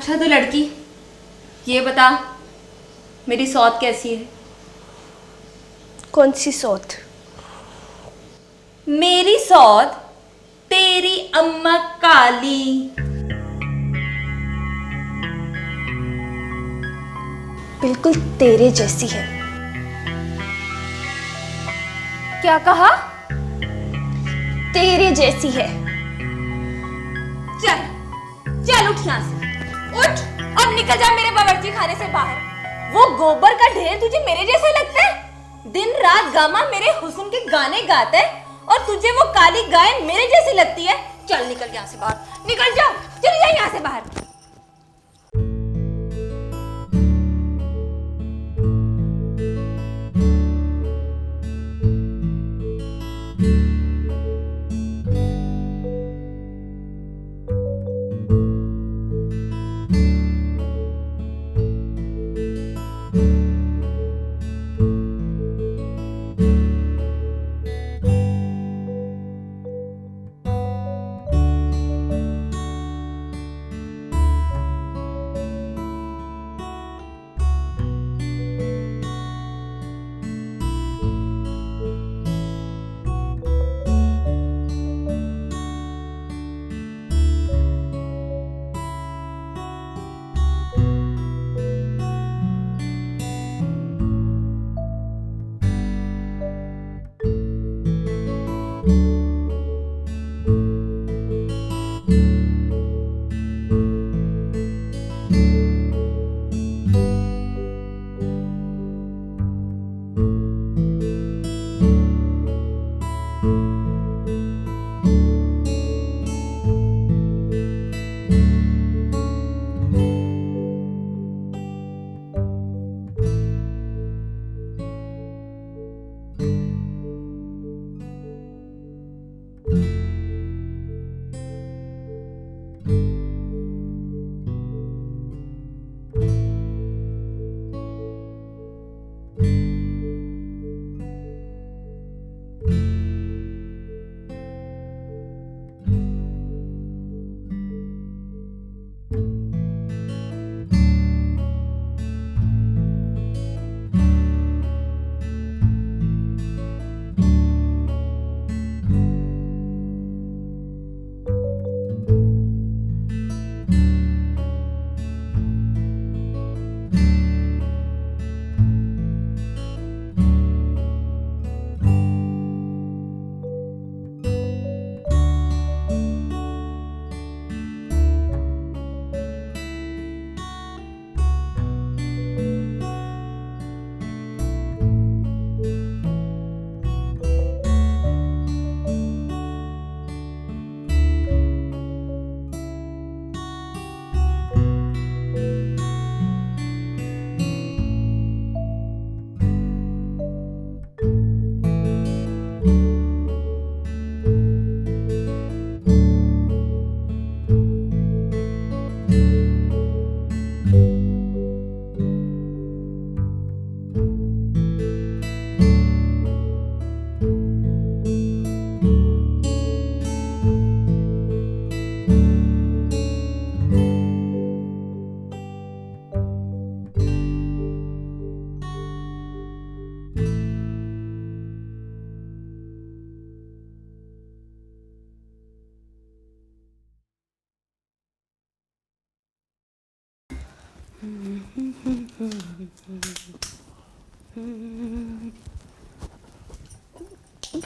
अच्छा तो लड़की, ये बता मेरी सौत कैसी है? कौन सी सौत? मेरी सौत तेरी अम्मा काली। बिल्कुल तेरे जैसी है। क्या कहा? तेरे जैसी है। चल चल उठ यहाँ से, उठ और निकल जा मेरे बावर्ची खाने से बाहर। वो गोबर का ढेर तुझे मेरे जैसा लगता है? दिन रात गामा मेरे हुस्न के गाने गाता है और तुझे वो काली गाय मेरे जैसी लगती है। चल निकल यहाँ से बाहर, निकल जा, चल जा यहाँ से बाहर।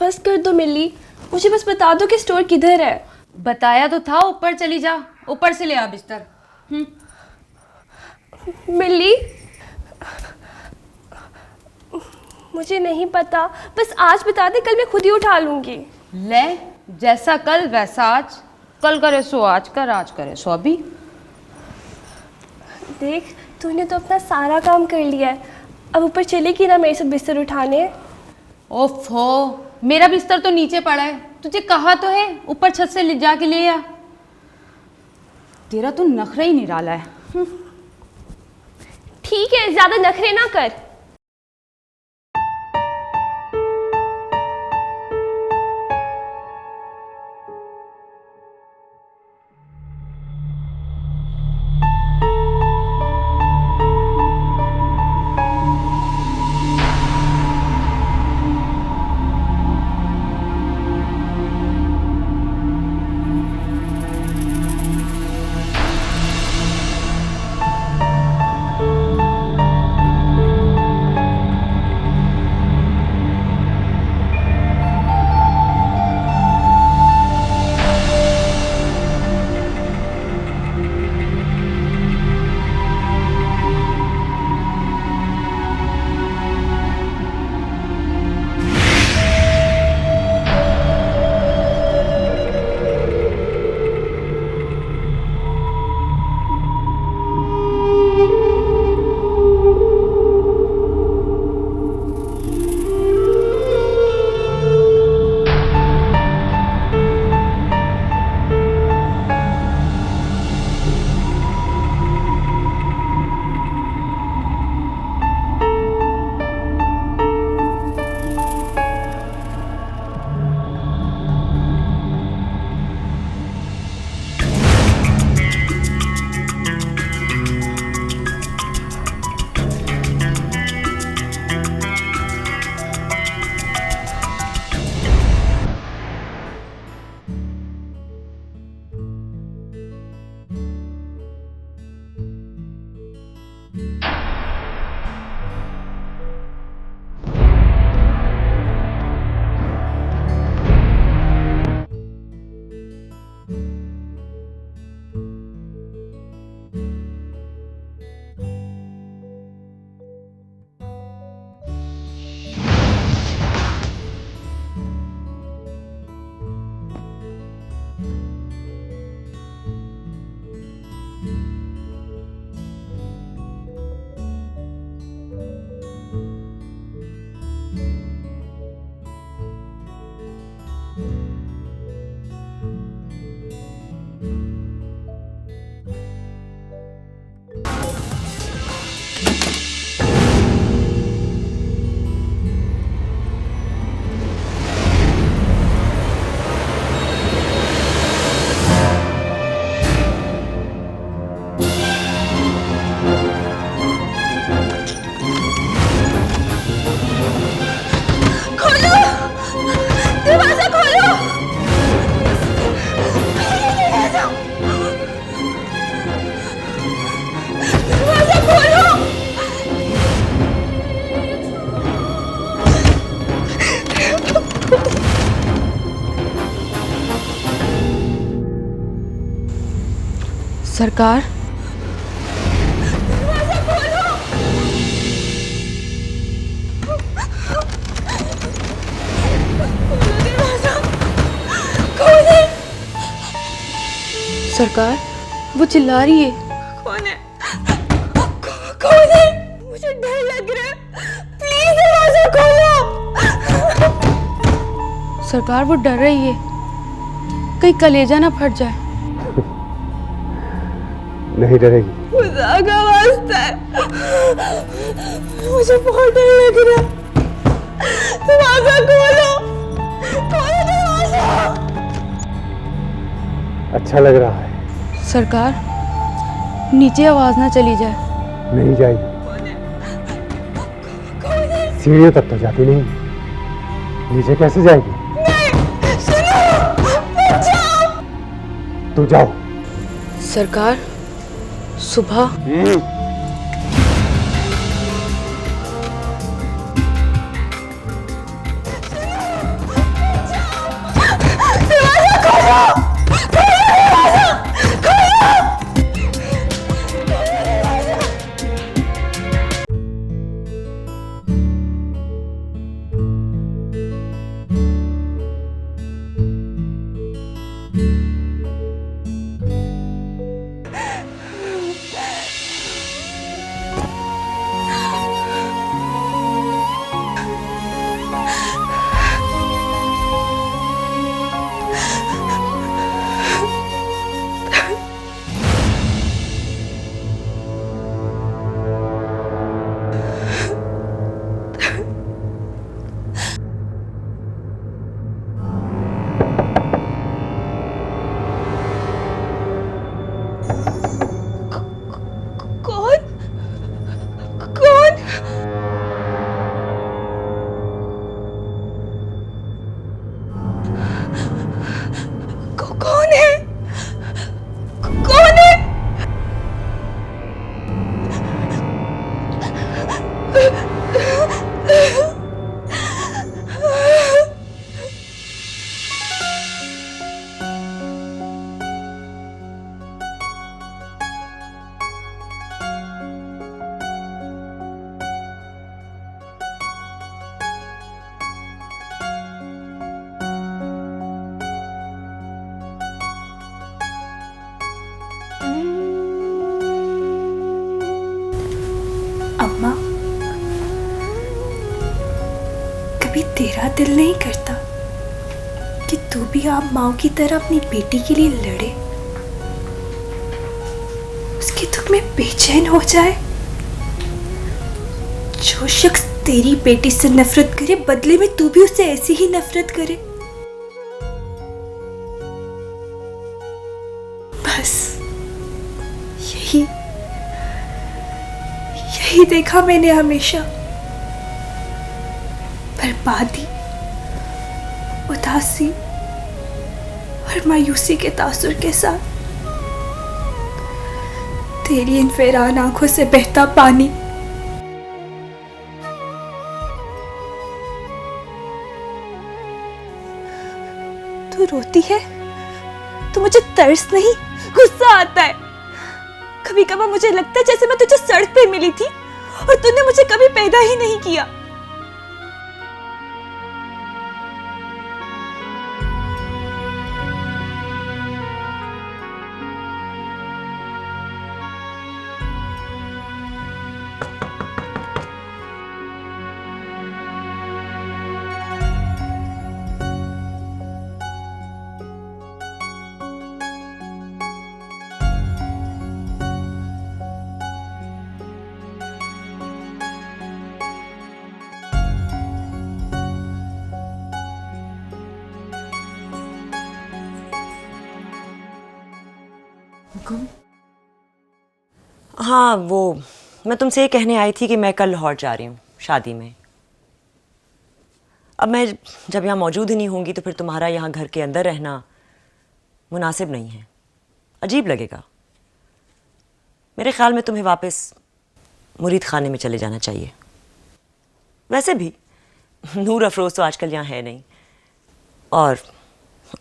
बस कर दो मिली, मुझे बस बता दो कि स्टोर किधर है। बताया तो था, ऊपर चली जा, ऊपर से ले आ बिस्तर। मिली, मुझे नहीं पता, बस आज बता दे, कल मैं खुद ही उठा लूंगी। ले, जैसा कल वैसा आज, कल करे सो आज कर, आज करे सो अभी। देख, तूने तो अपना सारा काम कर लिया है, अब ऊपर चलेगी ना मेरे साथ बिस्तर उठाने? ओफो, मेरा बिस्तर तो नीचे पड़ा है, तुझे कहा तो है ऊपर छत से ले जाके ले आ। तेरा तो नखरा ही निराला है। ठीक है, ज्यादा नखरे ना कर। सरकार, सरकार वो चिल्ला रही है। कौन है? कौन है? मुझे डर लग रहा है, प्लीज दरवाजा खोलो। सरकार वो डर रही है, कहीं कलेजा ना फट जाए। नहीं डरेगी। खुदा का वास्ता है, मुझे बहुत डर लग रहा है, दरवाजा खोलो, खोलो दरवाजा। अच्छा लग रहा है। सरकार नीचे आवाज ना चली जाए। नहीं जाएगी, सीढ़ियों तक तो जाती नहीं, नीचे कैसे जाएगी? नहीं, सुनो, बचाओ। तू जाओ। सरकार सुबह अम्मा, कभी तेरा दिल नहीं करता कि तू भी आप माँ की तरह अपनी बेटी के लिए लड़े, उसके दुख में बेचैन हो जाए? जो शख्स तेरी बेटी से नफरत करे, बदले में तू भी उससे ऐसी ही नफरत करे। बस यही देखा मैंने हमेशा, बर्बादी, उदासी और मायूसी के तासुर के साथ तेरी इन वीरान आंखों से बहता पानी। तू रोती है तो मुझे तरस नहीं, गुस्सा आता है। कभी कभी मुझे लगता है जैसे मैं तुझे सड़क पे मिली थी और तूने मुझे कभी पैदा ही नहीं किया। हाँ, वो मैं तुमसे ये कहने आई थी कि मैं कल लाहौर जा रही हूँ शादी में। अब मैं जब यहाँ मौजूद ही नहीं होंगी तो फिर तुम्हारा यहाँ घर के अंदर रहना मुनासिब नहीं है, अजीब लगेगा। मेरे ख्याल में तुम्हें वापस मुरीद खाने में चले जाना चाहिए। वैसे भी नूर अफरोज़ तो आजकल यहाँ है नहीं, और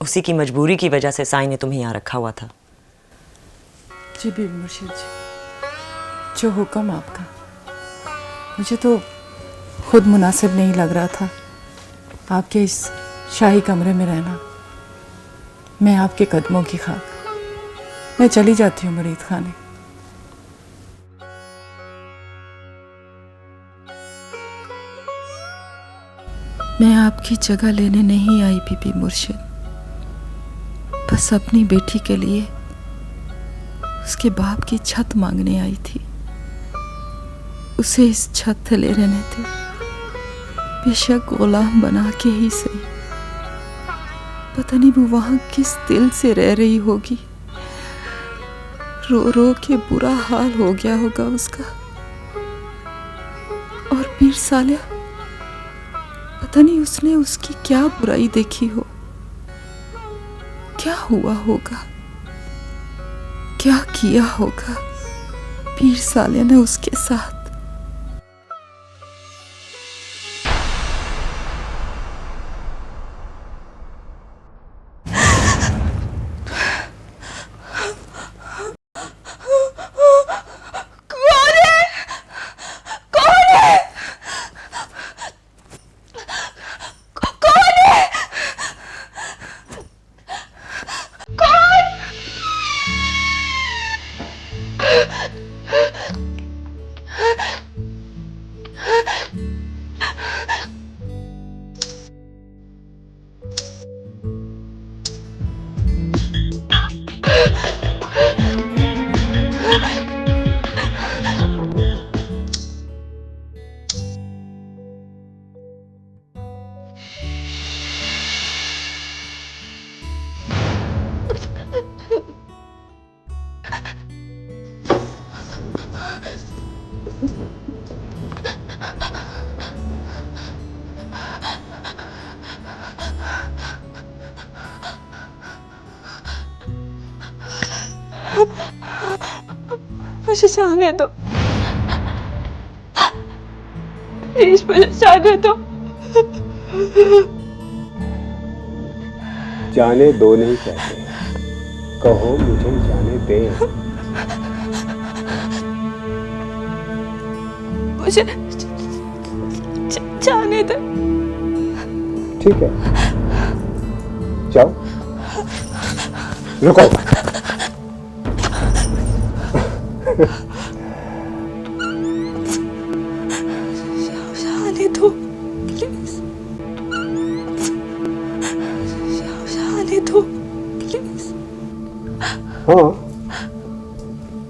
उसी की मजबूरी की वजह से साईं ने तुम्हें यहाँ रखा हुआ था। जी बीर मुर्शिद जी, जो हुक्म आपका। मुझे तो खुद मुनासिब नहीं लग रहा था आपके इस शाही कमरे में रहना। मैं आपके कदमों की खाक, मैं चली जाती हूँ मुरीद खाने। मैं आपकी जगह लेने नहीं आई बीबी मुर्शिद, बस अपनी बेटी के लिए उसके बाप की छत मांगने आई थी। उसे इस छत तले रहने थे, बेशक गुलाम बना के ही सही। पता नहीं वो वहां किस दिल से रह रही होगी, रो रो के बुरा हाल हो गया होगा उसका। और पीर सालिया, पता नहीं उसने उसकी क्या बुराई देखी हो, क्या हुआ होगा, क्या किया होगा पीर सालिया ने उसके साथ। मुझे जाने दो प्लीज, मुझे जाने दो। जाने दो नहीं कहते, कहो मुझे जाने दे। मुझे जाने दो। ठीक है, जाओ। रुको। जाने दो प्लीज, जाने दो प्लीज। हाँ,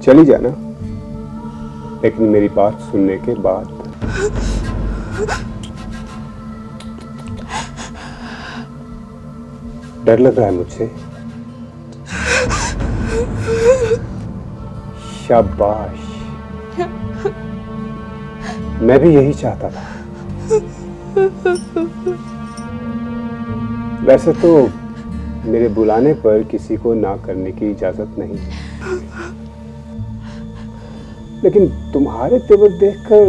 चली जाना, लेकिन मेरी बात सुनने के बाद। डर लग रहा है मुझसे? शाबाश, मैं भी यही चाहता था। वैसे तो मेरे बुलाने पर किसी को ना करने की इजाजत नहीं, लेकिन तुम्हारे तेवर देखकर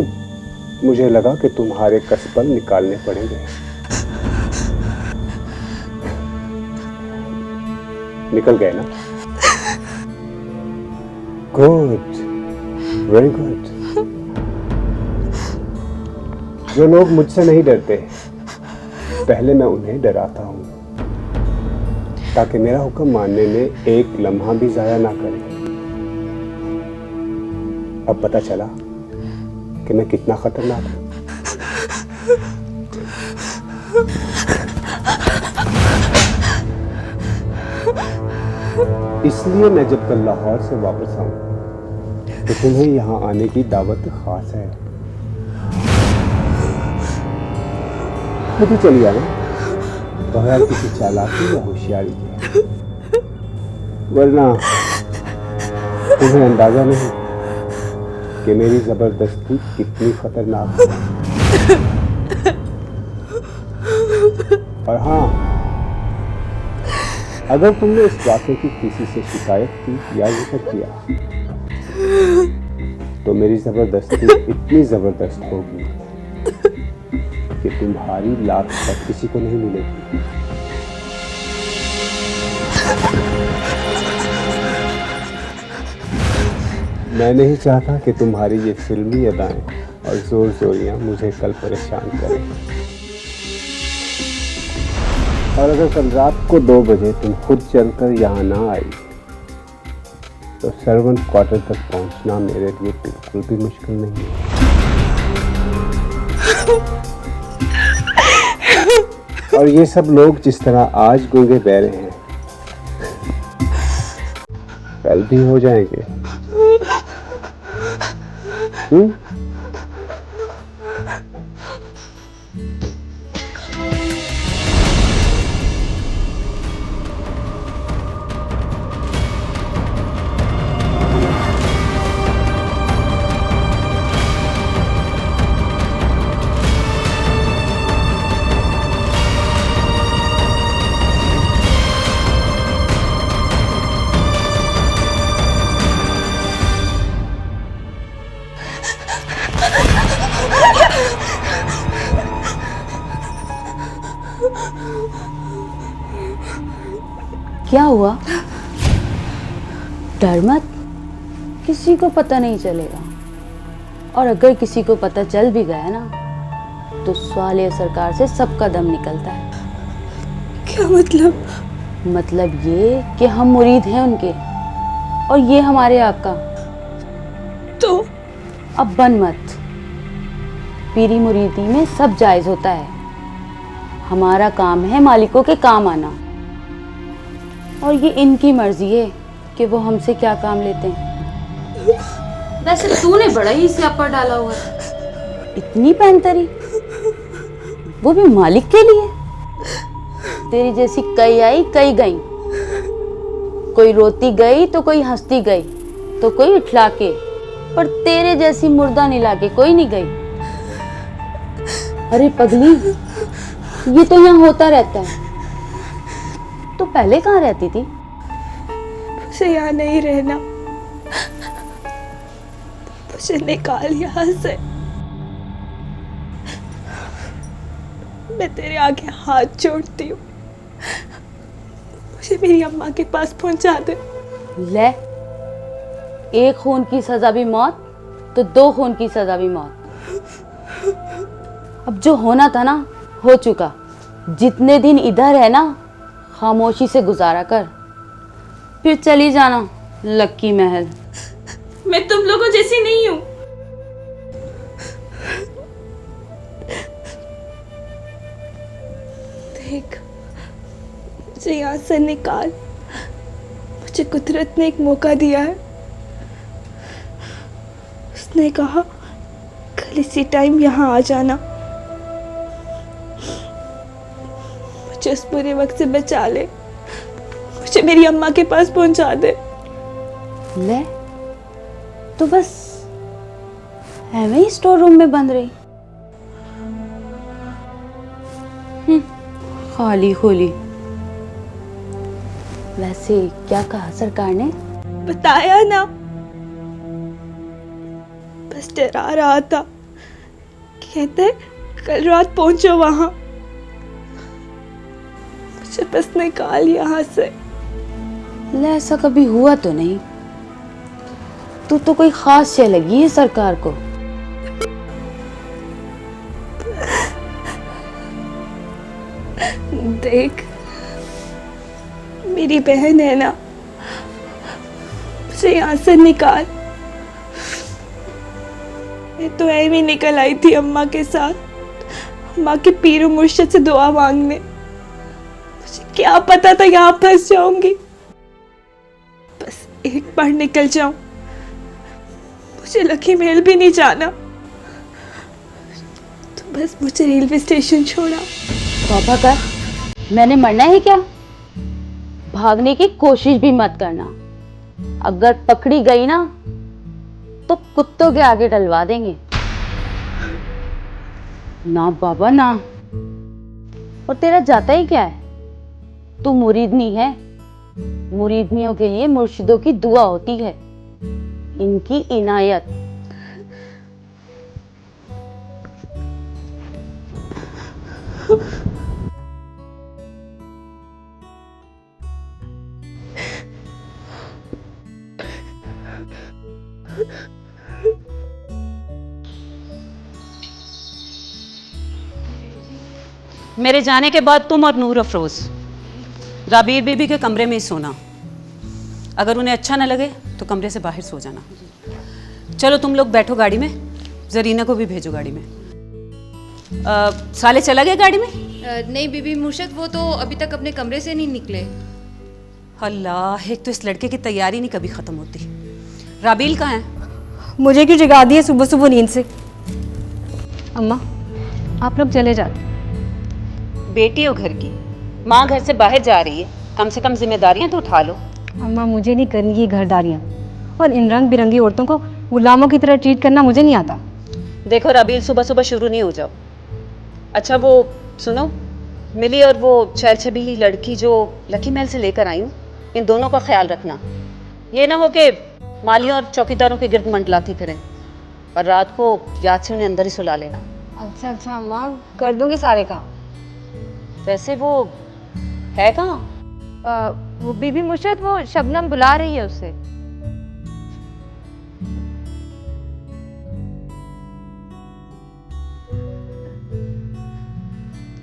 मुझे लगा कि तुम्हारे कसबल निकालने पड़ेंगे। निकल गए ना? Good, very good. जो लोग मुझसे नहीं डरते, पहले मैं उन्हें डराता हूं, ताकि मेरा हुक्म मानने में एक लम्हा भी जाया ना करे। अब पता चला कि मैं कितना खतरनाक हूं। इसलिए मैं जब कल लाहौर से वापस आऊं तो तुम्हें यहां आने की दावत खास है। खुद ही चली आना, बगैर किसी चालाकी या होशियारी के, वरना तुम्हें अंदाजा नहीं कि मेरी जबरदस्ती कितनी खतरनाक है। और हाँ, अगर तुमने इस वाक़े की किसी से शिकायत की या जिक्र किया तो मेरी जबरदस्ती इतनी जबरदस्त होगी कि तुम्हारी लात तक किसी को नहीं मिलेगी। मैं नहीं चाहता कि तुम्हारी ये फिल्मी अदाएं और जोर जोरियां मुझे कल परेशान करें। और अगर कल रात को 2 बजे तुम खुद चलकर यहाँ ना आई तो सर्वेंट क्वार्टर तक पहुँचना मेरे लिए बिल्कुल भी मुश्किल नहीं है। और ये सब लोग जिस तरह आज गूंगे बहरे हैं कल भी हो जाएंगे। क्या हुआ? डर मत, किसी को पता नहीं चलेगा। और अगर किसी को पता चल भी गया ना तो स्वालिया सरकार से सबका दम निकलता है। क्या मतलब? मतलब ये कि हम मुरीद हैं उनके और ये हमारे आपका। तो अब बन मत, पीरी मुरीदी में सब जायज होता है। हमारा काम है मालिकों के काम आना और ये इनकी मर्जी है कि वो हमसे क्या काम लेते हैं। वैसे तूने बड़ा ही स्यापा डाला हुआ है। इतनी पैंतरी, वो भी मालिक के लिए। तेरी जैसी कई आई कई गई, कोई रोती गई तो कोई हंसती गई तो कोई उठला के, पर तेरे जैसी मुर्दा निला के कोई नहीं गई। अरे पगली, ये तो यहाँ होता रहता है। तो पहले कहाँ रहती थी? मुझे यहाँ नहीं रहना, मुझे निकाल यहाँ से। मैं तेरे आगे हाथ जोड़ती हूँ, मुझे मेरी अम्मा के पास पहुंचा दे। ले, 1 खून की सजा भी मौत तो 2 खून की सजा भी मौत। अब जो होना था ना हो चुका। जितने दिन इधर है ना खामोशी से गुजारा कर, फिर चली जाना लक्की महल। मैं तुम लोगों जैसी नहीं हूं। देख, मुझे यहाँ से निकाल। मुझे कुदरत ने एक मौका दिया है। उसने कहा कल इसी टाइम यहाँ आ जाना। मुझे उस बुरे वक्त से बचा ले, मुझे मेरी अम्मा के पास पहुंचा दे। ले, तो बस ऐਵੇਂ ही स्टोर रूम में बंद रही। खाली खोली। वैसे क्या कहा सरकार ने? बताया ना, बस डरा रहा था। कहते कल रात पहुंचो वहां। मुझे बस निकाल यहाँ से। ले, ऐसा कभी हुआ तो नहीं। तू तो कोई खास शय लगी है सरकार को। देख, मेरी बहन है ना, मुझे यहाँ से निकाल। मैं तो ऐਵੇਂ ही निकल आई थी अम्मा के साथ, अम्मा के पीर मुर्शिद से दुआ मांगने। मुझे क्या पता था यहाँ फंस जाऊंगी। बस एक बार निकल जाऊं, मुझे लकी महल भी नहीं जाना। तो बस मुझे रेलवे स्टेशन छोड़ा। तौबा कर, मैंने मरना है क्या? भागने की कोशिश भी मत करना। अगर पकड़ी गई ना तो कुत्तों के आगे डलवा देंगे। ना बाबा ना। और तेरा जाता ही क्या है? तू मुरीदनी है। मुरीदनियों के लिए मुर्शिदों की दुआ होती है, इनकी इनायत। मेरे जाने के बाद तुम और नूर अफरोज राबीर बीबी के कमरे में ही सोना। अगर उन्हें अच्छा ना लगे तो कमरे से बाहर सो जाना। चलो तुम लोग बैठो गाड़ी में, जरीना को भी भेजो गाड़ी में। साले चला गया गाड़ी में? नहीं बीबी मुर्शद, वो तो अभी तक अपने कमरे से नहीं निकले। अल्लाह, एक तो इस लड़के की तैयारी नहीं कभी ख़त्म होती। राबील कहाँ है? मुझे क्यों जगा दिए सुबह सुबह नींद से? अम्मा आप लोग चले जाओ। बेटी हो घर की, माँ घर से बाहर जा रही है, कम से कम जिम्मेदारियाँ तो उठा लो। अम्मा मुझे नहीं करनी ये घरदारियाँ, और इन रंग बिरंगी औरतों को गुलामों की तरह ट्रीट करना मुझे नहीं आता। देखो राबील, सुबह सुबह शुरू नहीं हो जाओ। अच्छा वो सुनो, मिली और वो चैल छबीली लड़की जो लकी महल से लेकर आई हूँ, इन दोनों का ख्याल रखना। ये ना हो कि मालियों और चौकीदारों के गिर्द मंडलाती फिरें, और रात को याद से उन्हें अंदर ही सुला लेना। अच्छा अच्छा अम्मा, कर दूंगी सारे काम। वैसे वो है कहाँ? वो बीबी मुर्शद, वो शबनम बुला रही है उसे।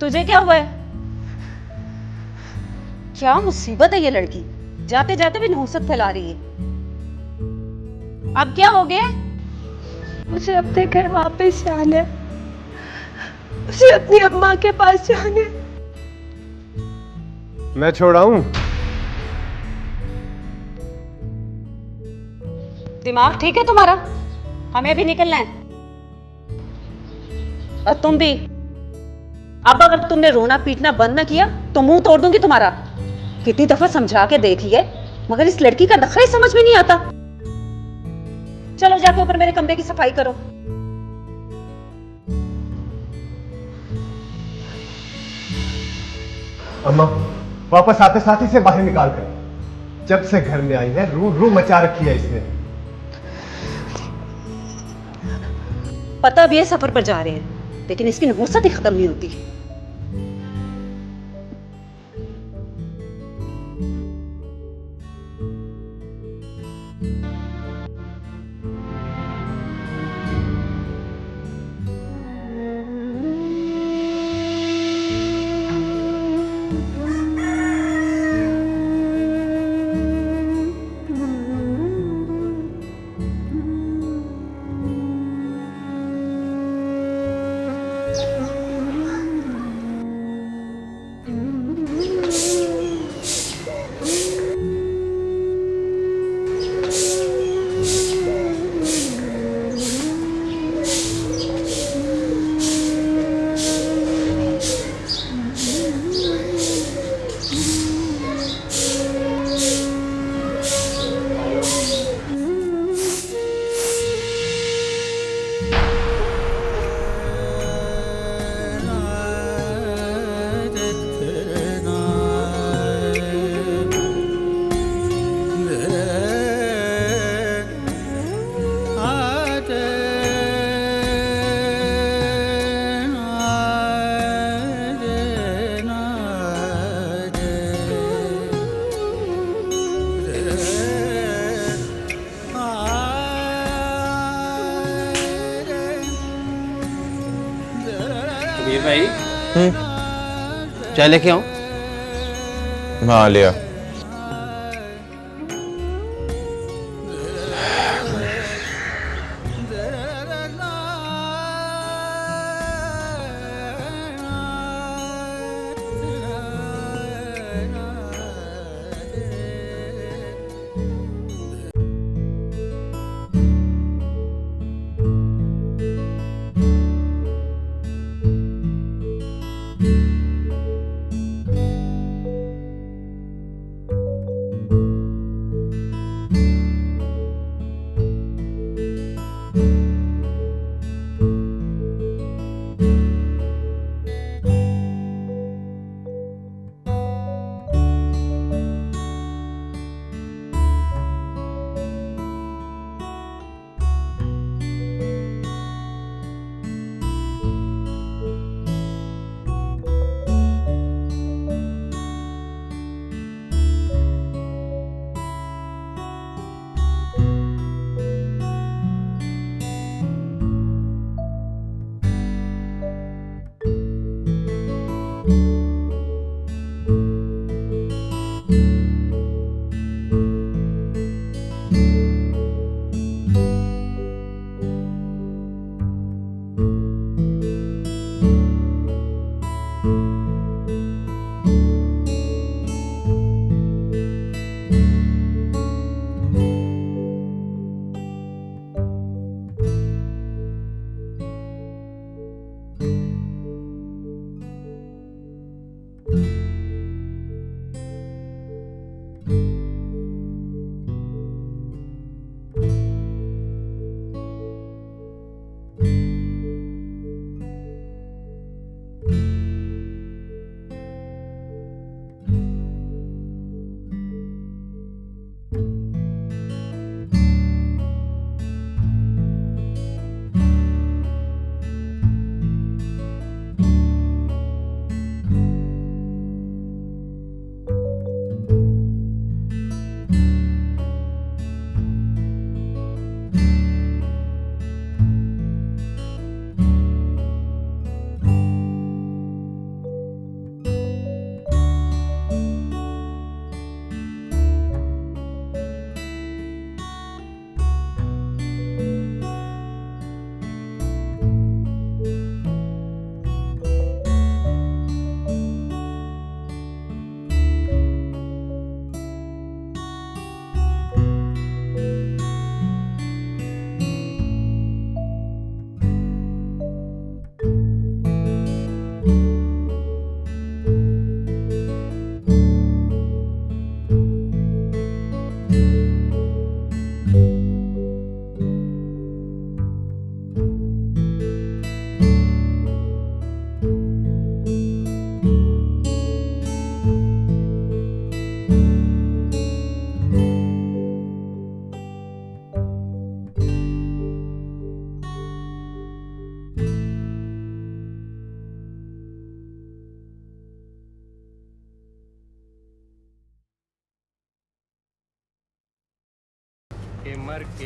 तुझे क्या हुआ है? क्या मुसीबत है ये लड़की, जाते जाते भी नहुसत फैला रही है। अब क्या हो गया? मुझे अपने घर वापस जाना है, मुझे अपनी अम्मा के पास जाना है। मैं छोड़ाऊं? दिमाग ठीक है तुम्हारा? हमें भी निकलना है। और तुम भी। अब अगर तुमने रोना पीटना बंद ना किया तो मुंह तोड़ दूंगी तुम्हारा। कितनी दफा समझा के देख लिए, मगर इस लड़की का नखरा ही समझ में नहीं आता। चलो जाके ऊपर मेरे कमरे की सफाई करो। अम्मा वापस आते साथ ही से बाहर निकाल कर। जब से घर में आई है रू रू मचा रखी है इसने। पता भी है सफर पर जा रहे हैं, लेकिन इसकी नहुसत ही खत्म नहीं होती। कबीर भाई, चाय लेके आऊं? हाँ लिया।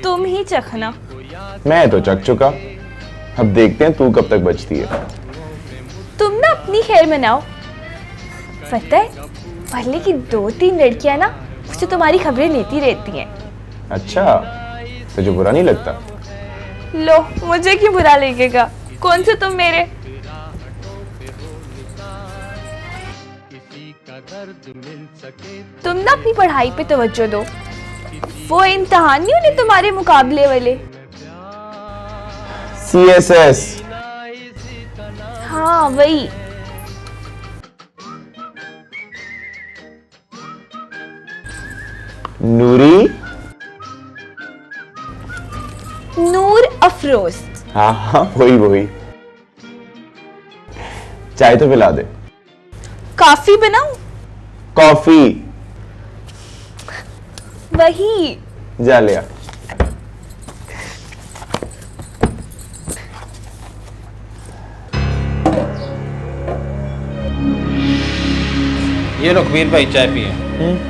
तुम ही चखना। मैं तो चख चुका, अब देखते हैं तू कब तक बचती है। तुम ना अपनी खैर मनाओ। पता है पहले की 2-3 लड़कियां ना मुझसे तुम्हारी खबरें लेती रहती हैं। अच्छा, तुझे बुरा नहीं लगता? लो, मुझे क्यों बुरा लगेगा? कौन से तुम मेरे? तुम ना अपनी पढ़ाई पे तवज्जो दो। वो इम्तिहान नहीं होने तुम्हारे मुकाबले वाले? CSS। हाँ वही। नूरी? नूर अफरोज। हाँ हाँ, वही वही। चाय तो पिला दे। कॉफी बनाऊं? कॉफी। वही। जा लिया। ये लो कबीर भाई, चाय पिए।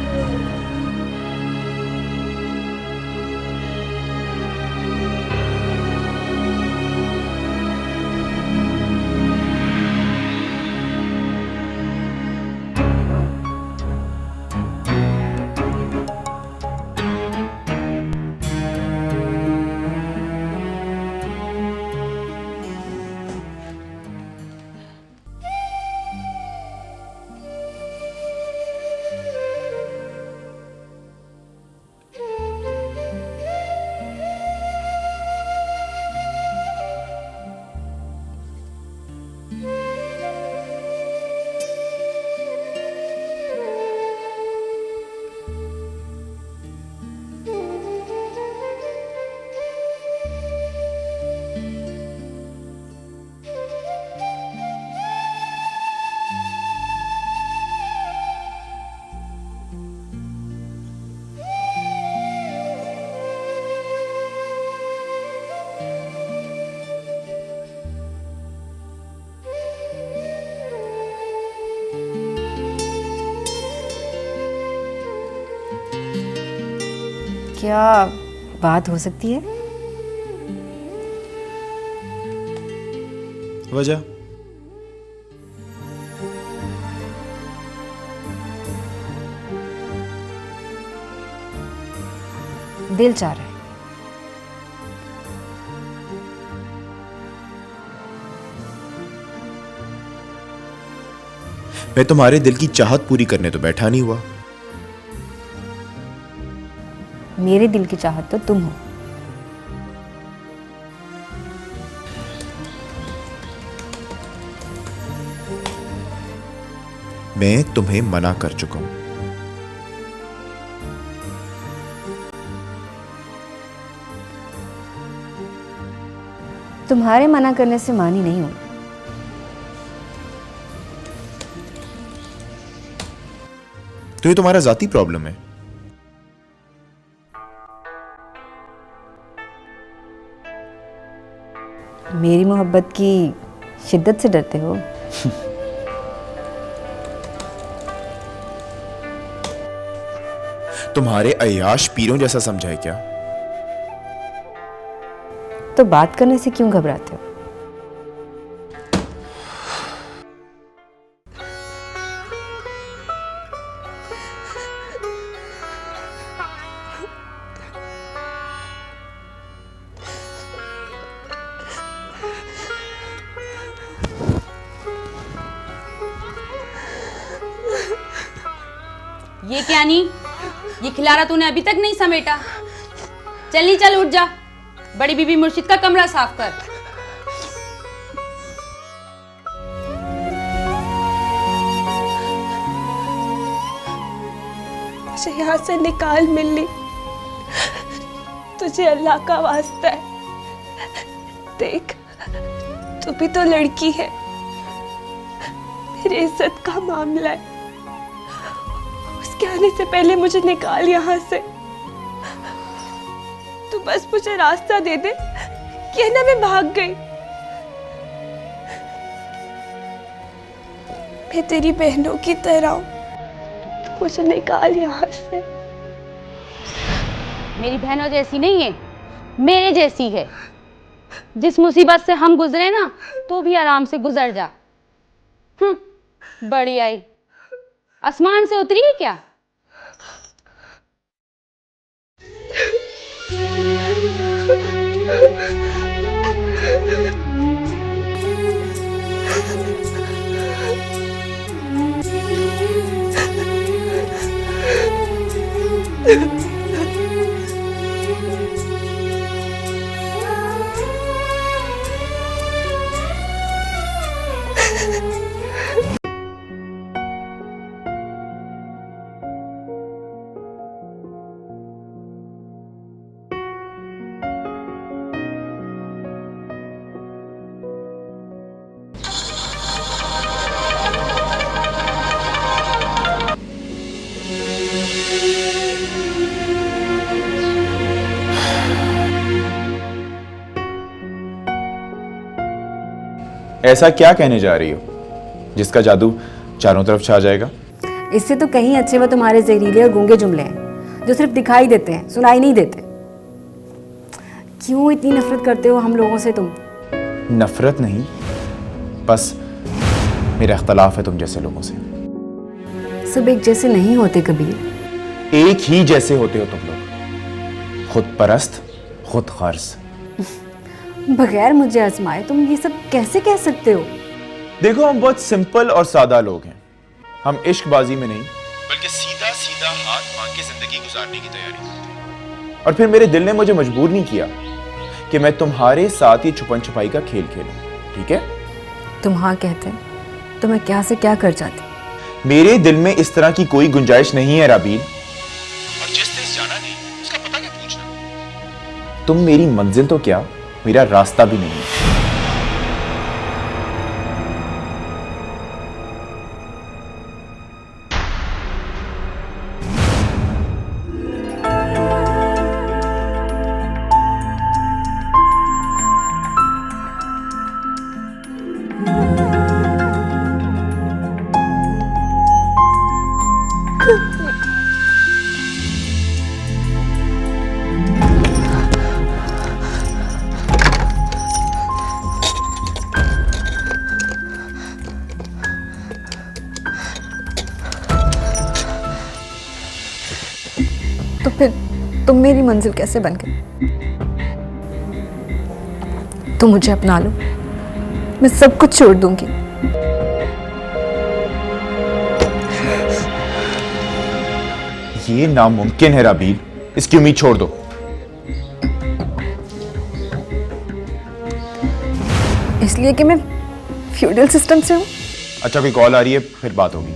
क्या बात हो सकती है? वजह? दिल चाह रहा है। मैं तुम्हारे दिल की चाहत पूरी करने तो बैठा नहीं हुआ। मेरे दिल की चाहत तो तुम हो। मैं तुम्हें मना कर चुका हूं। तुम्हारे मना करने से मानी नहीं हूं। तो ये तुम्हारा जाती प्रॉब्लम है। मेरी मोहब्बत की शिद्दत से डरते हो? तुम्हारे अय्याश पीरों जैसा समझा है क्या? तो बात करने से क्यों घबराते हो? ये क्या नहीं, ये खिलारा तूने अभी तक नहीं समेटा। चल चल उठ जा, बड़ी बीबी मुर्शिद का कमरा साफ कर। मुझे यहाँ से निकाल मिली, तुझे अल्लाह का वास्ता है। देख, तू भी तो लड़की है, मेरी इज्जत का मामला है। उसके आने से पहले मुझे निकाल यहाँ से। तू बस मुझे रास्ता दे दे कि ना मैं भाग गई। मैं तेरी बहनों की तरह हूं, तू मुझे निकाल यहाँ से। मेरी बहनों जैसी नहीं है, मेरे जैसी है। जिस मुसीबत से हम गुजरे ना, तो भी आराम से गुजर जा। बड़ी आई, आसमान से उतरी है क्या? ऐसा क्या कहने जा रही हो जिसका जादू चारों तरफ छा जाएगा? इससे तो कहीं अच्छे वो तुम्हारे जहरीले और गूंगे जुमले हैं, जो सिर्फ दिखाई देते हैं, सुनाई नहीं देते। क्यों इतनी नफरत करते हो हम लोगों से तुम? नफरत नहीं, बस मेरा इख्तलाफ है तुम जैसे लोगों से। सब एक जैसे नहीं होते कबीर। एक ही जैसे होते हो तुम लोग, खुद परस्त, खुद गर्ज। बगैर मुझे आजमाए तुम ये सब कैसे कह सकते हो? देखो, हम बहुत सिंपल और सादा लोग हैं। हम इश्कबाजी में नहीं, बल्कि सीधा सीधा हाथ मांग के जिंदगी गुजारने की तैयारी करते हैं। और फिर मेरे दिल ने मुझे मजबूर नहीं किया कि मैं तुम्हारे साथ ये छुपन छुपाई का खेल खेलूं, ठीक है? तुम हाँ कहते तो मैं क्या से क्या कर जाती। मेरे दिल में इस तरह की कोई गुंजाइश नहीं है राबील। और जिस देश जाना नहीं, उसका पता क्या पूछना? तुम मेरी मंजिल तो क्या, मेरा रास्ता भी नहीं है। तुम मेरी मंजिल कैसे बन गए? तुम मुझे अपना लो, मैं सब कुछ छोड़ दूंगी। ये नामुमकिन है राबील, इसकी उम्मीद छोड़ दो। इसलिए कि मैं फ्यूडल सिस्टम से हूं। अच्छा, कोई कॉल आ रही है, फिर बात होगी।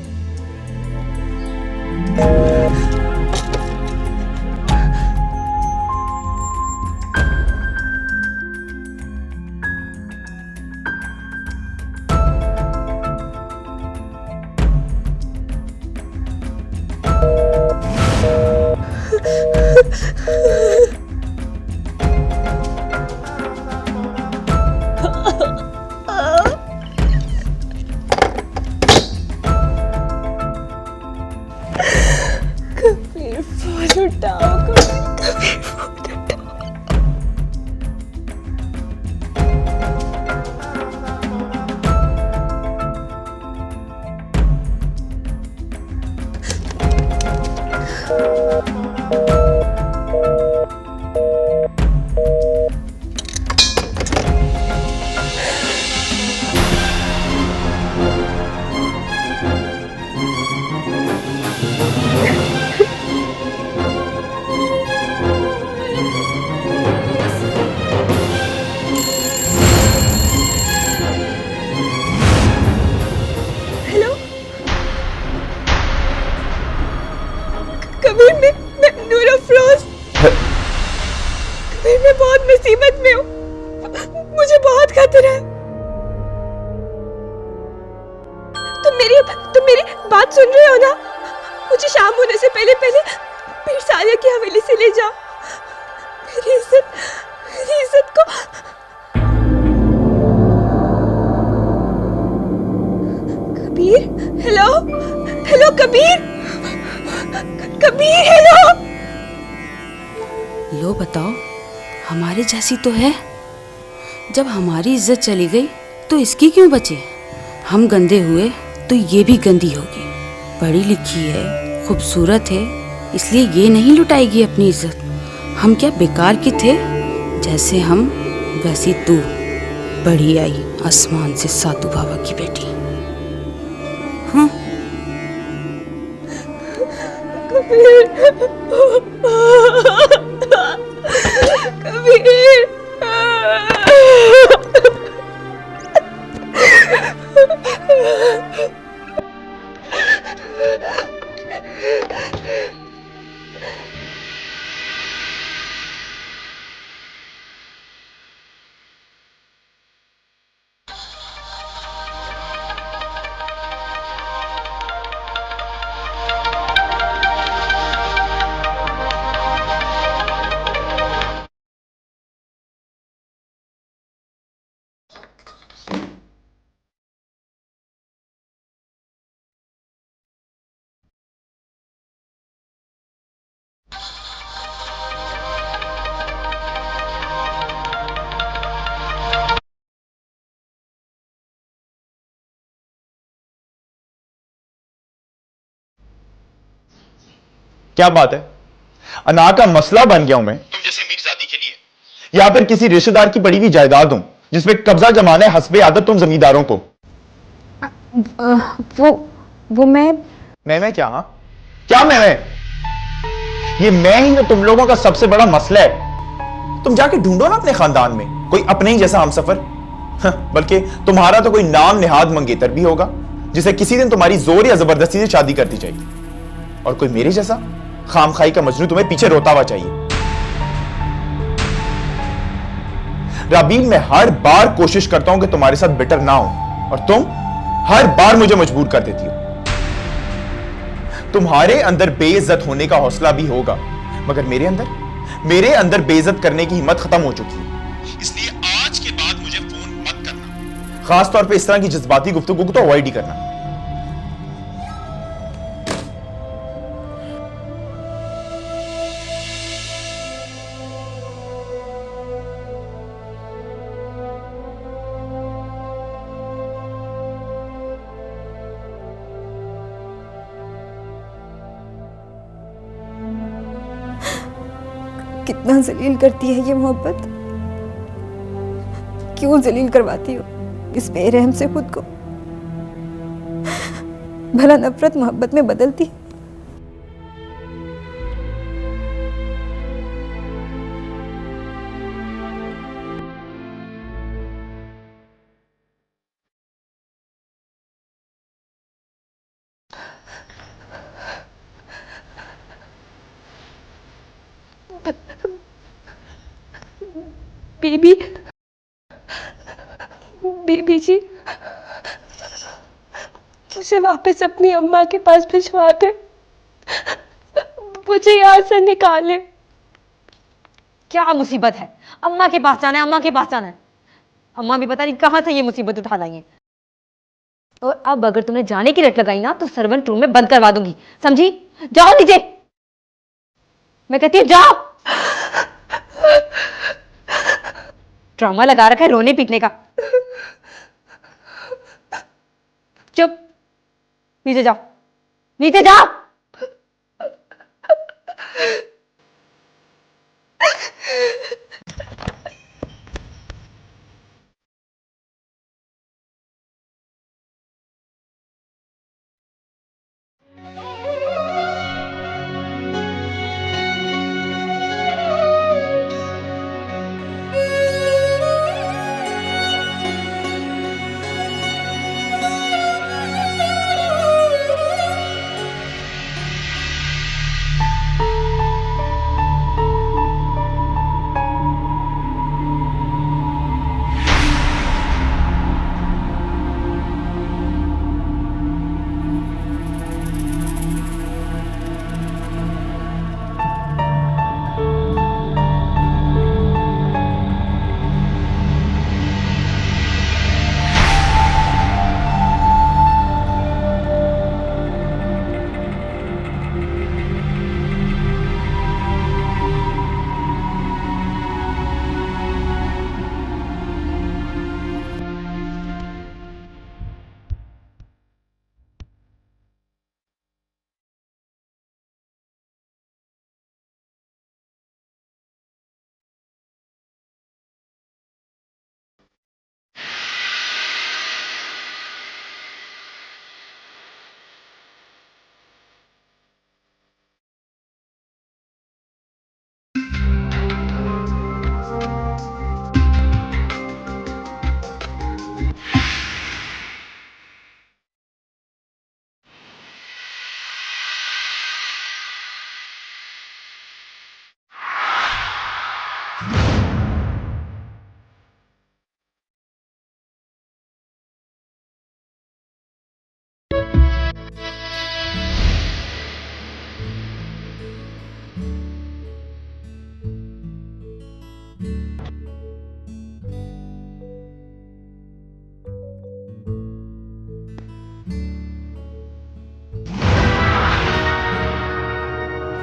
कबीर फोन उठाओ, कबीर फोन उठाओ। हेलो कबीर, मैं नूर अफरोज। कबीर, मैं बहुत मुसीबत में हूँ, मुझे बहुत खतरा है। तुम मेरी बात सुन रहे हो ना? मुझे शाम होने से पहले पीर सादिया की हवेली से ले जाओ। मेरी इज्जत को। Kabir, hello Kabir, Kabir hello. लो बताओ, हमारे जैसी तो है। जब हमारी इज्जत चली गई तो इसकी क्यों बची? हम गंदे हुए तो ये भी गंदी होगी। पढ़ी लिखी है, खूबसूरत है, इसलिए ये नहीं लुटाएगी अपनी इज्जत। हम क्या बेकार के थे? जैसे हम वैसी तू, बड़ी आई आसमान से साधु बाबा की बेटी। हाँ, कबीर, क्या बात है? अना का मसला बन गया हूं मैं तुम जैसे मीरजादी के लिए, या फिर किसी रिश्तेदार की पड़ी हुई जायदाद हूं जिसपे कब्जा जमाना है हस्बे आदत तुम जमींदारों को। वो मैं क्या? हाँ क्या मैं? ये मैं ही ना तुम लोगों का सबसे बड़ा मसला है। तुम जाके ढूंढो ना अपने खानदान में कोई अपने ही जैसा हमसफर। बल्कि तुम्हारा तो कोई नाम निहाद मंगेतर भी होगा जिसे किसी दिन तुम्हारी जोर या जबरदस्ती से शादी कर दी जाएगी, और कोई मेरे जैसा खामखाई का मजनू तुम्हें पीछे रोता हुआ चाहिए। राबील, मैं हर बार कोशिश करता हूं कि तुम्हारे साथ बिटर ना हो, और तुम हर बार मुझे मजबूर कर देती हो। तुम्हारे अंदर बेइज्जत होने का हौसला भी होगा, मगर मेरे अंदर बेइज्जत करने की हिम्मत खत्म हो चुकी है। इसलिए आज के बाद मुझे फोन मत करना, खास तौर पे इस तरह की जज्बाती गुफ्तगू को तो अवॉइड ही करना। कितना जलील करती है ये मोहब्बत। क्यों जलील करवाती हो इस बेरहम से खुद को। भला नफरत मोहब्बत में बदलती है? बीबी, बीबी जी, मुझे वापस अपनी अम्मा के पास भिजवा दे। मुझे यहाँ से निकाले। क्या मुसीबत है? अम्मा के पास जाना है, अम्मा के पास जाना है। अम्मा भी पता नहीं कहाँ से ये मुसीबत उठा लाई है। और अब अगर तुमने जाने की रट लगाई ना तो सर्वेंट रूम में बंद करवा दूंगी, समझी? जाओ नीचे, मैं कहती हूँ जाओ। ड्रामा लगा रखा है रोने पीटने का। चुप, नीचे जाओ, नीचे जाओ।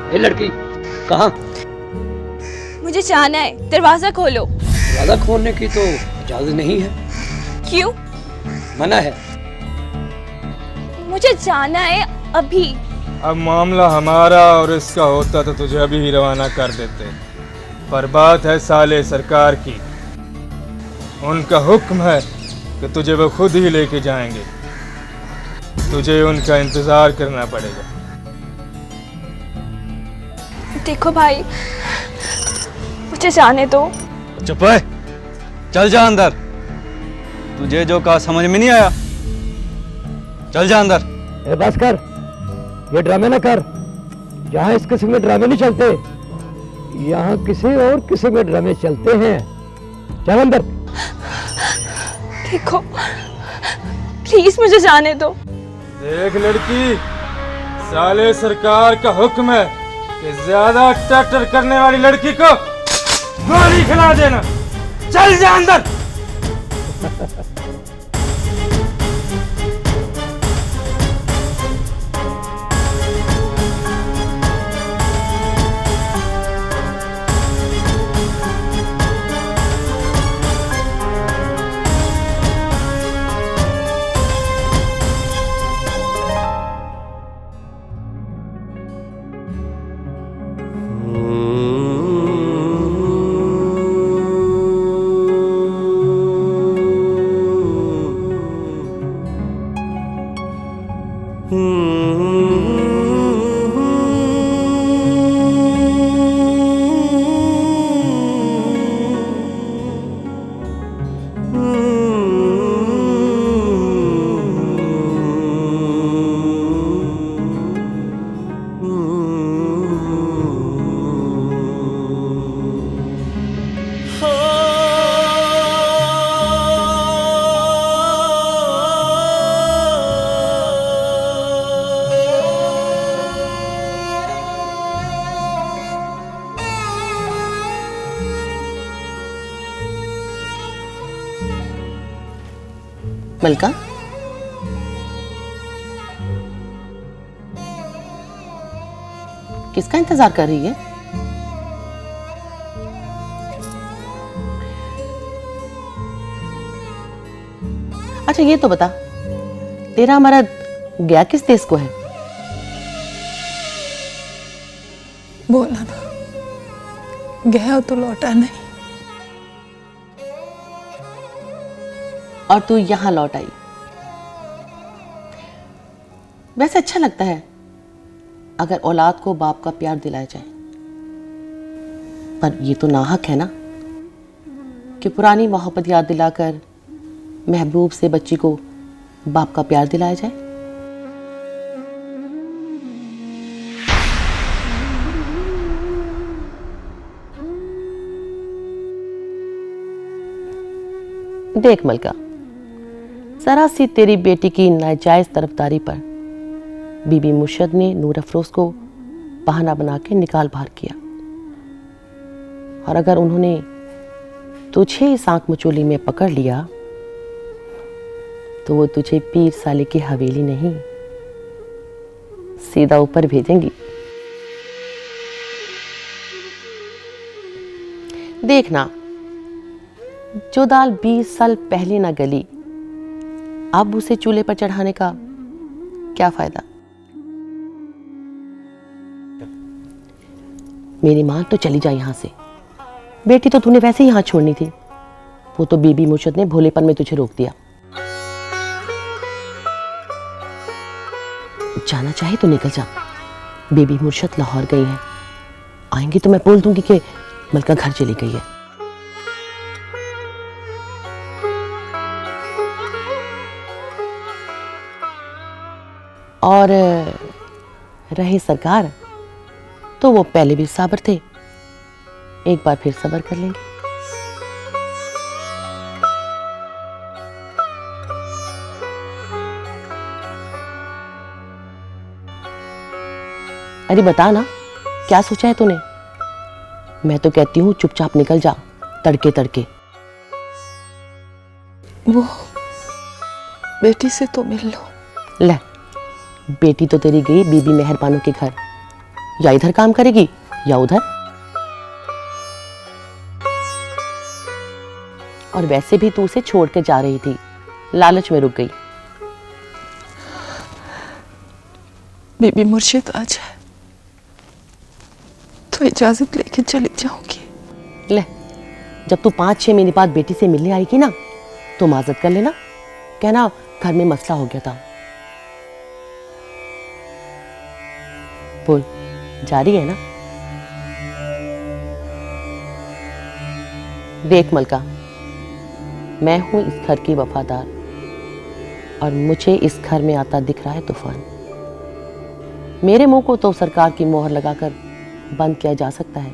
ए लड़की, कहाँ? मुझे जाना है, दरवाजा खोलो। दरवाजा खोलने की तो इजाजत नहीं है। क्यों? मना है। मुझे जाना है अभी। अब मामला हमारा और इसका होता तो तुझे अभी ही रवाना कर देते, पर बात है साले सरकार की। उनका हुक्म है कि तुझे वो खुद ही लेके जाएंगे। तुझे उनका इंतजार करना पड़ेगा। देखो भाई, मुझे जाने दो। चुप है, चल जा अंदर। तुझे जो कहा समझ में नहीं आया, चल जा अंदर। ए बस कर, ये ड्रामे ना कर। यहाँ इस किस्म के ड्रामे नहीं चलते, यहाँ किसी और किस्म के ड्रामे चलते हैं। चल अंदर। देखो प्लीज मुझे जाने दो। देख लड़की, साले सरकार का हुक्म है कि ज्यादा टटर करने वाली लड़की को गोली खिला देना। चल जा अंदर। मलका, किसका इंतजार कर रही है? अच्छा ये तो बता, तेरा मर्द गया किस देश को है? बोला ना, गया तो लौटा नहीं। और तू यहां लौट आई। वैसे अच्छा लगता है अगर औलाद को बाप का प्यार दिलाया जाए, पर ये तो नाहक है ना कि पुरानी मोहब्बत याद दिलाकर महबूब से बच्ची को बाप का प्यार दिलाया जाए। देख मलका, जरा सी तेरी बेटी की नाजायज तरफदारी पर बीबी मुर्शद ने नूर अफरोज को बहाना बना के निकाल बाहर किया, और अगर उन्होंने तुझे इस आंख मचोली में पकड़ लिया तो वो तुझे पीर साले की हवेली नहीं, सीधा ऊपर भेजेंगी। देखना, जो दाल 20 साल पहले ना गली, अब उसे चूल्हे पर चढ़ाने का क्या फायदा। मेरी मां तो चली जा यहां से, बेटी तो तूने वैसे ही यहां छोड़नी थी, वो तो बीबी मुर्शद ने भोलेपन में तुझे रोक दिया। जाना चाहे तो निकल जा, बीबी मुर्शद लाहौर गई है, आएंगी तो मैं बोल दूंगी कि मलका घर चली गई है। और रहे सरकार, तो वो पहले भी साबर थे, एक बार फिर सब्र कर लेंगे। अरे बता ना, क्या सोचा है तूने? मैं तो कहती हूँ चुपचाप निकल जा, तड़के तड़के। वो बेटी से तो मिल लो। ले, बेटी तो तेरी गई बीबी मेहरबानों के घर, या इधर काम करेगी या उधर। और वैसे भी तू उसे छोड़ के जा रही थी, लालच में रुक गई। बीबी मुर्शिद आ जाए तो इजाजत लेके चली जाऊंगी। ले, जब तू 5-6 महीने बाद बेटी से मिलने आएगी ना, तो माजत कर लेना, कहना घर में मसला हो गया था। बोल, जारी है ना? देख मलका, मैं हूं इस घर की वफादार, और मुझे इस घर में आता दिख रहा है तूफान। मेरे मुंह को तो सरकार की मोहर लगाकर बंद किया जा सकता है,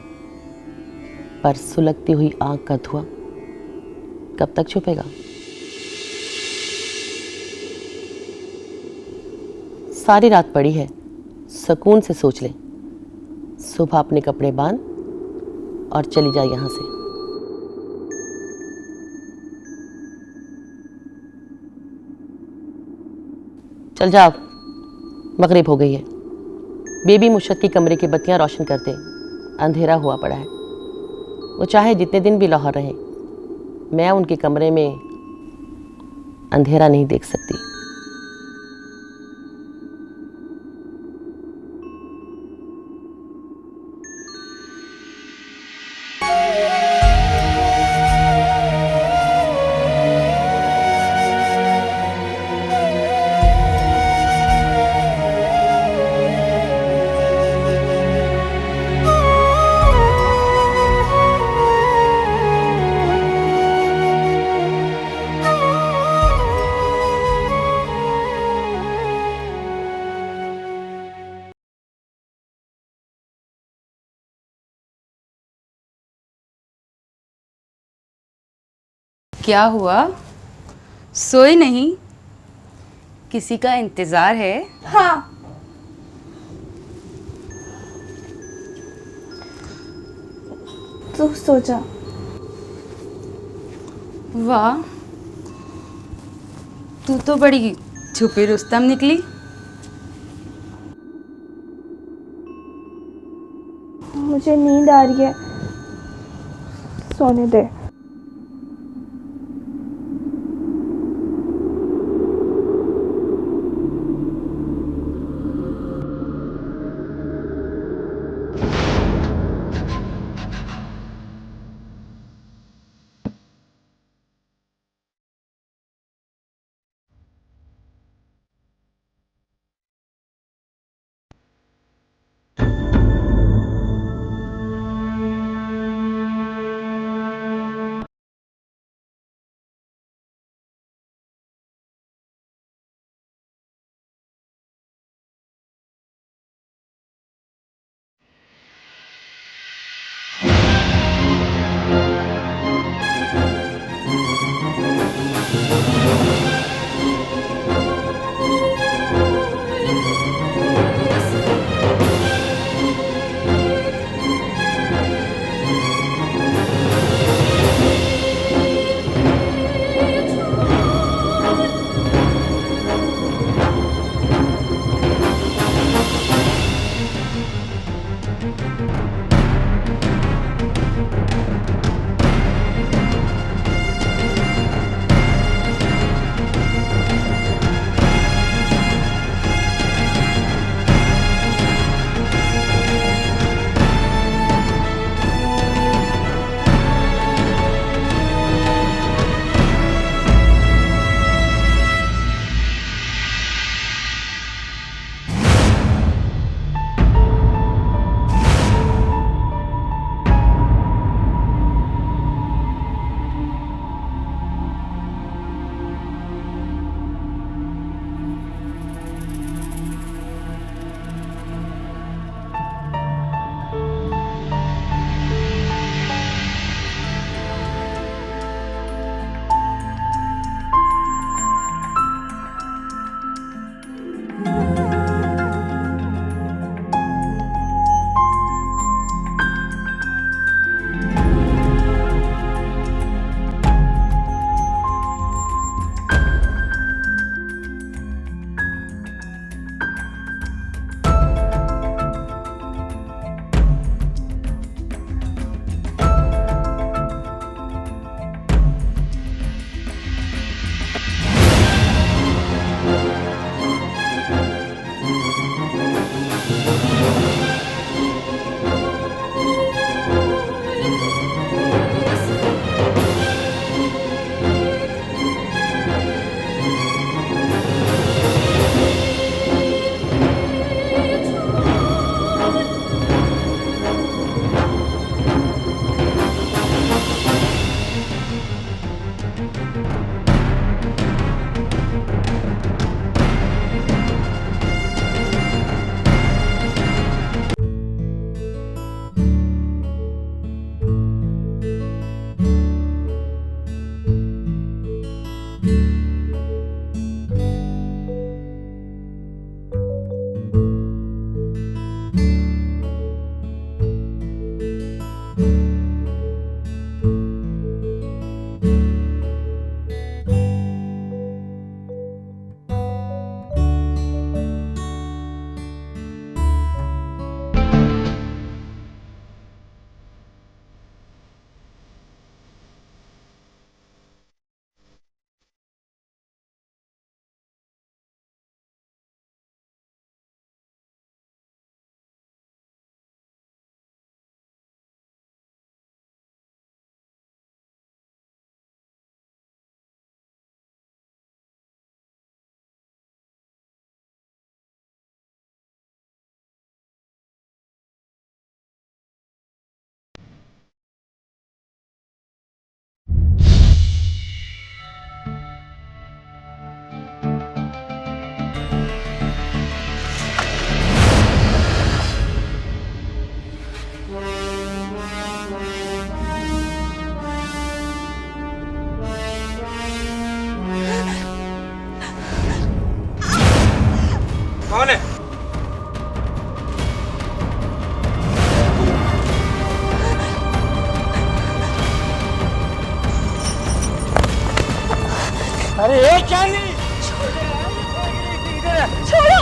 पर सुलगती हुई आग का धुआं कब तक छुपेगा? सारी रात पड़ी है, सुकून से सोच ले। सुबह अपने कपड़े बांध और चली जा यहां से। चल जाओ, मगरिब हो गई है। बेबी मुर्शद की कमरे की बत्तियां रोशन कर दे, अंधेरा हुआ पड़ा है। वो चाहे जितने दिन भी लाहौर रहे, मैं उनके कमरे में अंधेरा नहीं देख सकती। क्या हुआ? सोए नहीं? किसी का इंतजार है? हाँ। तू सो जा। वाह, तू तो बड़ी छुपी रुस्तम निकली। मुझे नींद आ रही है, सोने दे। चांदनी छोड़ो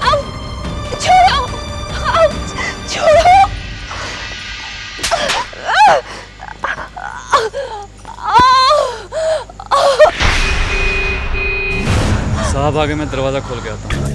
आओ छोड़ो आओ छोड़ो साहब आगे मैं दरवाजा खोल के आता हूँ।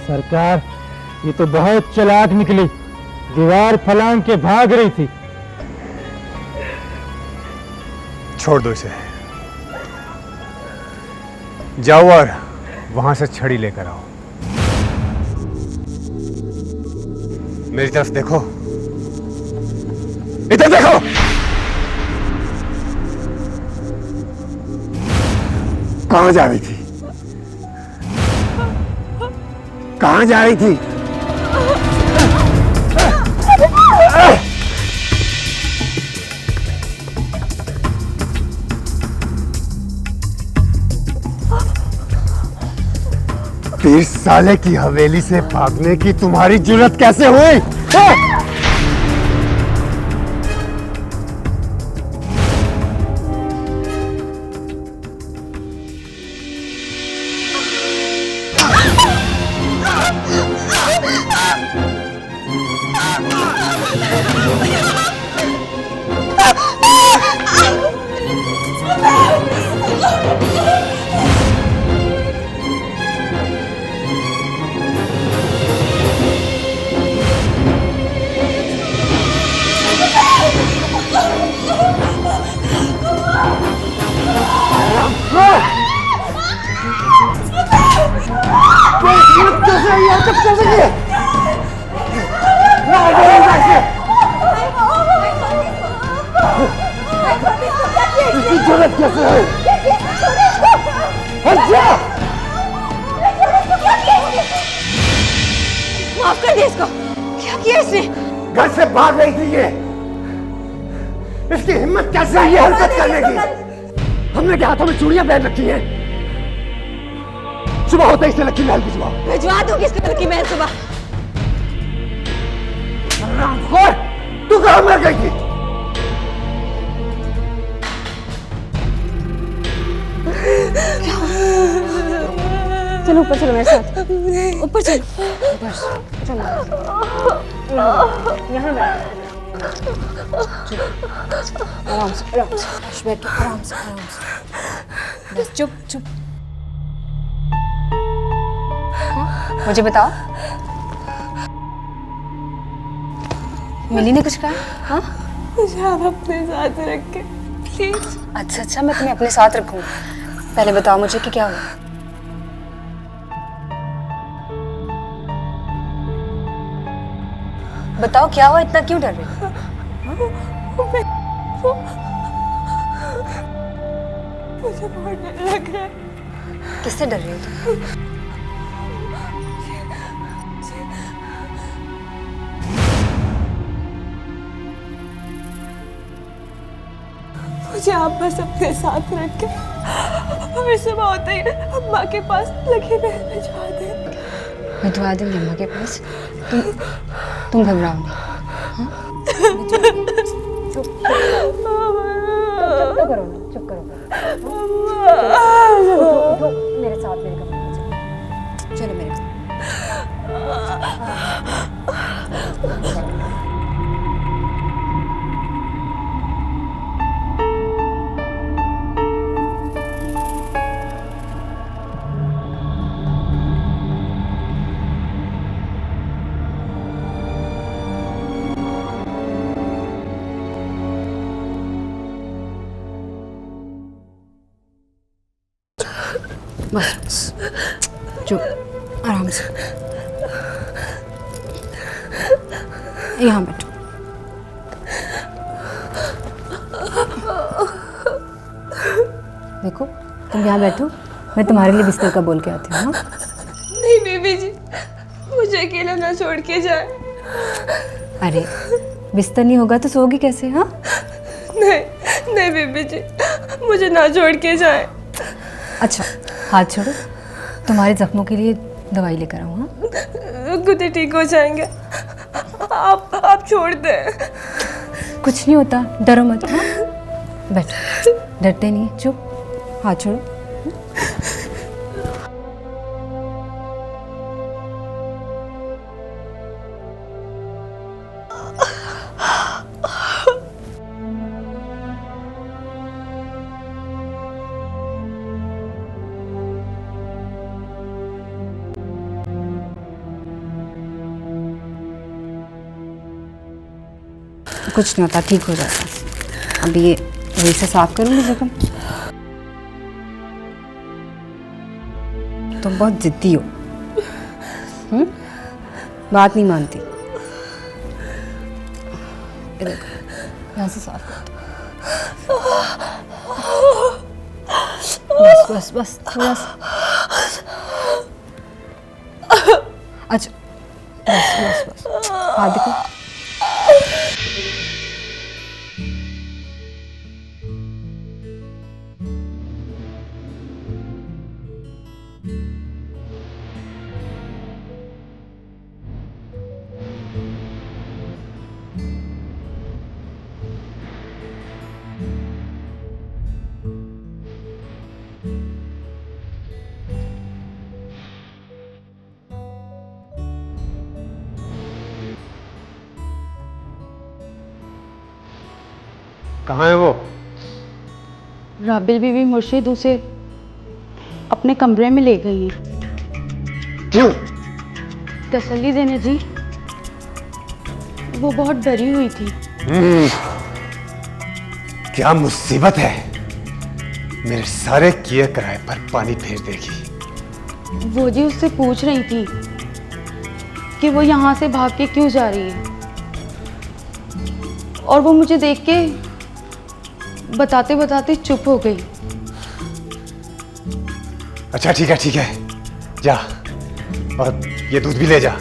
सरकार, ये तो बहुत चालाक निकली, दीवार फलांग के भाग रही थी। छोड़ दो इसे, जाओ और वहां से छड़ी लेकर आओ। मेरी तरफ देखो, इधर देखो। कहां जा रही थी? कहां जा रही थी? पीर साले की हवेली से भागने की तुम्हारी जुर्रत कैसे हुई? माफ कर दिया इसको। क्या किया इसने? घर से भाग रही थी ये। इसकी हिम्मत कैसे है ये हरकत करने की? हमने क्या हाथों में चूड़ियां पहन रखी हैं? सुबह होते ही इसे लक्की महल भिजवाओ। भिजवा दूंगी इसको लक्की महल सुबह। हरामखोर, तू कहां मर गई थी? चलो ऊपर चलो मेरे साथ, ऊपर चलो, ऊपर चलो, यहाँ बैठ, आराम से बैठ के आराम से बस चुप चुप। मुझे बताओ, मिली ने कुछ कहा? हाँ, मुझे आप अपने साथ रखें प्लीज। अच्छा, मैं तुम्हें अपने साथ रखूंगा। पहले बताओ मुझे कि क्या हुआ। बताओ क्या हुआ, इतना क्यों डर रही हो? मुझे बहुत डर लग रहा है। किससे डर रही हो तुम? मुझे आप बस अपने साथ रख के हमें सुबह होते ही अम्मा के पास लकी महल भिजवा दे। भिजवा दूंगी अम्मा के पास। तुम घबराओ नहीं। हाँ? चुप करो ना, चुप करो। मेरे साथ मेरे कमरे में चलो, चलो मेरे साथ। बस चुप, आराम से। यहाँ बैठो। देखो तुम यहाँ बैठो, मैं तुम्हारे लिए बिस्तर का बोल के आती हूँ। हाँ? नहीं बीबी जी, मुझे अकेला ना छोड़ के जाए। अरे बिस्तर नहीं होगा तो सोओगी कैसे? हाँ नहीं नहीं बीबी जी, मुझे ना छोड़ के जाए। अच्छा हाथ छोड़ो, तुम्हारे जख्मों के लिए दवाई लेकर आऊँ। हाँ खुद ही ठीक हो जाएंगे, आप छोड़ दे। कुछ नहीं होता, डरो मत। हाँ बैठो, डरते नहीं, चुप, हाथ छोड़ो। कुछ नहीं होता, ठीक हो जाता। अब ये वही से साफ करूँगी जख्म। तुम बहुत जिद्दी हो, बात नहीं मानती। ये देखो, यहाँ से साफ कर दो। बस बस बस, थोड़ा सा। अच्छा बस बस बस, हाथ देखो। कहाँ है वो? राबिल बीवी मुर्शिद उसे अपने कमरे में ले गई है। क्यों? तसल्ली देने जी, वो बहुत डरी हुई थी। क्या मुसीबत है, मेरे सारे किए कराए पर पानी फेर देगी। वो जी उससे पूछ रही थी कि वो यहाँ से भाग के क्यों जा रही है, और वो मुझे देख के बताते बताते चुप हो गई। अच्छा ठीक है, जा और ये दूध भी ले जा।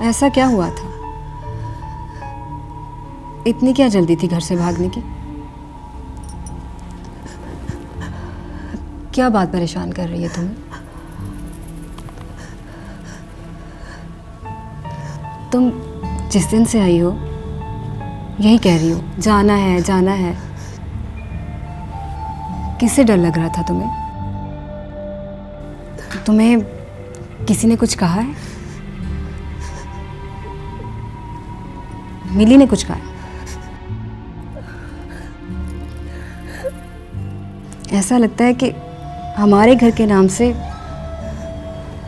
ऐसा क्या हुआ था? इतनी क्या जल्दी थी घर से भागने की? क्या बात परेशान कर रही है तुम्हें? तुम जिस दिन से आई हो यही कह रही हो, जाना है जाना है। किससे डर लग रहा था तुम्हें? तुम्हें किसी ने कुछ कहा है? मिली ने कुछ कहा है? ऐसा लगता है कि हमारे घर के नाम से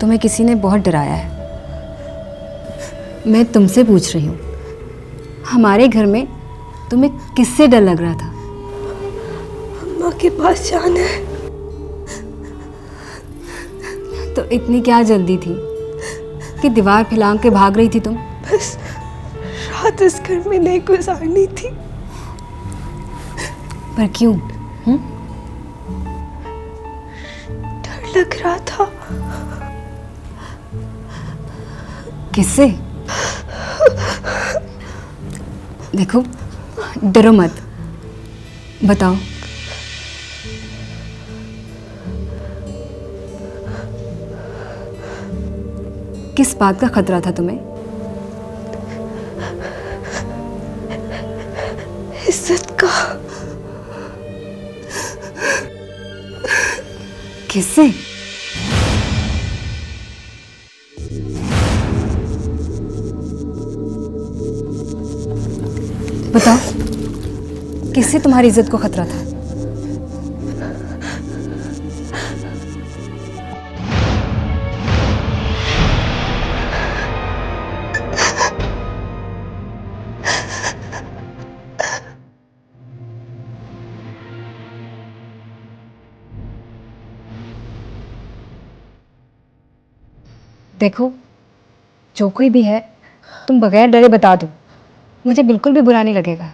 तुम्हें किसी ने बहुत डराया है। मैं तुमसे पूछ रही हूँ, हमारे घर में तुम्हें किससे डर लग रहा था? अम्मा के पास जाना है। तो इतनी क्या जल्दी थी कि दीवार फैलांग के भाग रही थी तुम? बस रात इस घर में नहीं गुजारनी थी। पर क्यों? डर लग रहा था। किससे? देखो डरो मत, बताओ। किस बात का खतरा था तुम्हें? इज्जत का। किससे? बताओ, किससे तुम्हारी इज्जत को खतरा था? देखो, जो कोई भी है तुम बगैर डरे बता दो, मुझे बिल्कुल भी बुरा नहीं लगेगा।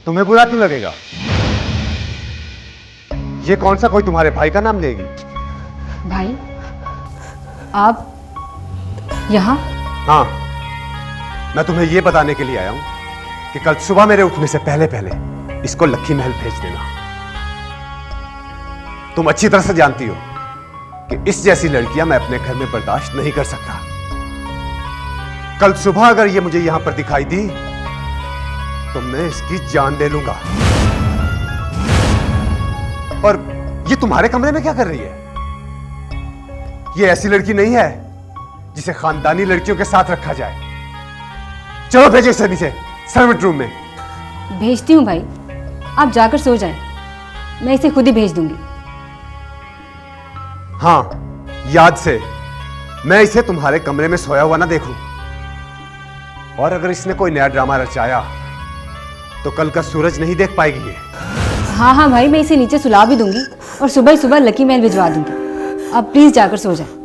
तुम्हें बुरा क्यों लगेगा? ये कौन सा कोई तुम्हारे भाई का नाम लेगी? भाई, आप यहाँ? हाँ, मैं तुम्हें यह बताने के लिए आया हूं कि कल सुबह मेरे उठने से पहले पहले इसको लक्की महल भेज देना। तुम अच्छी तरह से जानती हो कि इस जैसी लड़कियां मैं अपने घर में बर्दाश्त नहीं कर सकता। कल सुबह अगर ये मुझे यहां पर दिखाई दी तो मैं इसकी जान ले लूंगा। और ये तुम्हारे कमरे में क्या कर रही है? ये ऐसी लड़की नहीं है जिसे खानदानी लड़कियों के साथ रखा जाए। चलो भेजो इसे नीचे सर्वेंट रूम में। भेजती हूँ भाई, आप जाकर सो जाएं, मैं इसे खुद ही भेज दूंगी। हाँ, याद से मैं इसे तुम्हारे कमरे में सोया हुआ ना देखूं। और अगर इसने कोई नया ड्रामा रचाया तो कल का सूरज नहीं देख पाएगी ये। हाँ भाई, मैं इसे नीचे सुला भी दूंगी और सुबह ही सुबह लकी महल भिजवा दूंगी। आप प्लीज जाकर सो जाएं।